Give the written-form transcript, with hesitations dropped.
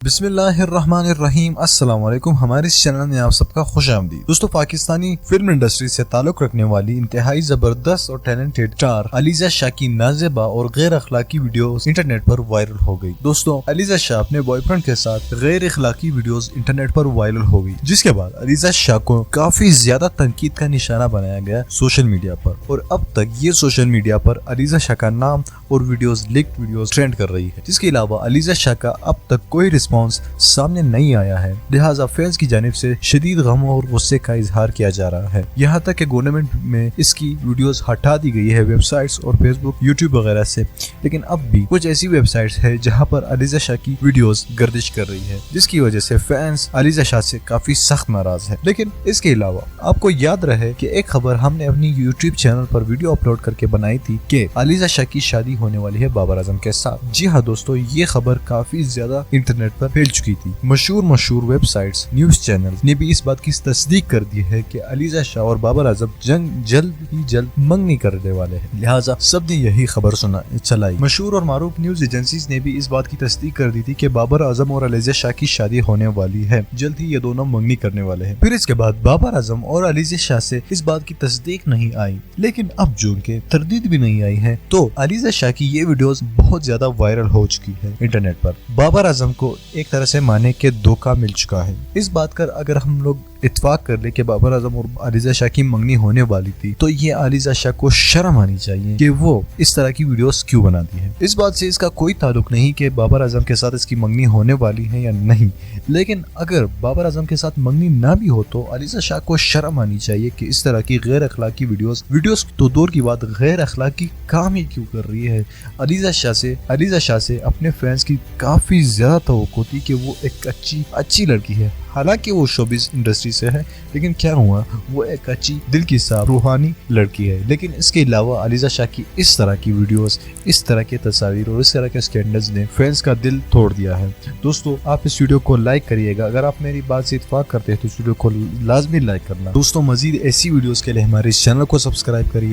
بسم اللہ الرحمن الرحیم، السلام علیکم۔ ہمارے اس چینل میں آپ سب کا خوش آمدید۔ دوستو، پاکستانی فلم انڈسٹری سے تعلق رکھنے والی انتہائی زبردست اور ٹیلنٹڈ اسٹار علیزہ شاہ کی نازیبا اور غیر اخلاقی ویڈیوز انٹرنیٹ پر وائرل ہو گئی۔ دوستو، علیزہ شاہ اپنے بوائے فرینڈ کے ساتھ غیر اخلاقی ویڈیوز انٹرنیٹ پر وائرل ہو گئی، جس کے بعد علیزہ شاہ کو کافی زیادہ تنقید کا نشانہ بنایا گیا سوشل میڈیا پر، اور اب تک یہ سوشل میڈیا پر علیزہ شاہ کا نام اور ویڈیوز لیکڈ ویڈیوز ٹرینڈ کر رہی ہے، جس کے علاوہ علیزہ شاہ کا اب تک کوئی رسپانس سامنے نہیں آیا ہے، لہٰذا فینس کی جانب سے شدید غم اور غصے کا اظہار کیا جا رہا ہے، یہاں تک کہ گورنمنٹ میں اس کی ویڈیوز ہٹا دی گئی ہے ویب سائٹس اور فیس بک، یوٹیوب وغیرہ سے، لیکن اب بھی کچھ ایسی ویب سائٹس ہے جہاں پر علیزہ شاہ کی ویڈیوز گردش کر رہی ہے، جس کی وجہ سے فینس علیزہ شاہ سے کافی سخت ناراض ہے۔ لیکن اس کے علاوہ آپ کو یاد رہے کہ ایک خبر ہم نے اپنی یوٹیوب چینل پر ویڈیو اپلوڈ کر کے بنائی تھی کہ علیزہ شاہ کی شادی ہونے والی ہے بابر اعظم کے ساتھ۔ جی ہاں دوستو، یہ خبر کافی زیادہ انٹرنیٹ پر پھیل چکی تھی۔ مشہور ویب سائٹس، نیوز چینل نے بھی اس بات کی تصدیق کر دی ہے کہ علیزہ شاہ اور بابر اعظم جلد منگنی کرنے والے ہیں، لہٰذا سب نے یہی خبر چلائی۔ مشہور اور معروف نیوز ایجنسیز نے بھی اس بات کی تصدیق کر دی تھی کہ بابر اعظم اور علیزہ شاہ کی شادی ہونے والی ہے، جلد ہی یہ دونوں منگنی کرنے والے ہیں۔ پھر اس کے بعد بابر اعظم اور علیزہ شاہ سے اس بات کی تصدیق نہیں آئی، لیکن اب جو کہ تردید بھی نہیں آئی ہے، تو علیزہ شاہ کی یہ ویڈیوز بہت زیادہ وائرل ہو چکی ہے انٹرنیٹ پر۔ بابر اعظم کو ایک طرح سے مانے کہ دھوکہ مل چکا ہے۔ اس بات کا اگر ہم لوگ اتفاق کر لے کہ بابر اعظم اور علیزہ شاہ کی منگنی ہونے والی تھی، تو یہ علیزہ شاہ کو شرم آنی چاہیے کہ وہ اس طرح کی ویڈیوز کیوں بناتی ہے۔ اس بات سے اس کا کوئی تعلق نہیں کہ بابر اعظم کے ساتھ اس کی منگنی ہونے والی ہے یا نہیں، لیکن اگر بابر اعظم کے ساتھ منگنی نہ بھی ہو تو علیزہ شاہ کو شرم آنی چاہیے کہ اس طرح کی غیر اخلاقی ویڈیوز تو دور کی بات غیر اخلاقی کام ہی کیوں کر رہی ہے۔ علیزہ شاہ سے اپنے فینس کی کافی زیادہ توقع تھی کہ وہ ایک اچھی لڑکی ہے، حالانکہ وہ شوبز انڈسٹری سے ہے، لیکن کیا ہوا، وہ ایک اچھی دل کی صاف روحانی لڑکی ہے۔ لیکن اس کے علاوہ علیزہ شاہ کی اس طرح کی ویڈیوز، اس طرح کے تصاویر اور اس طرح کے اسکینڈلز نے فینس کا دل توڑ دیا ہے۔ دوستو، آپ اس ویڈیو کو لائک کریے گا، اگر آپ میری بات سے اتفاق کرتے ہیں تو اس ویڈیو کو لازمی لائک کرنا۔ دوستو، مزید ایسی ویڈیوز کے لیے ہمارے اس چینل کو سبسکرائب کریے۔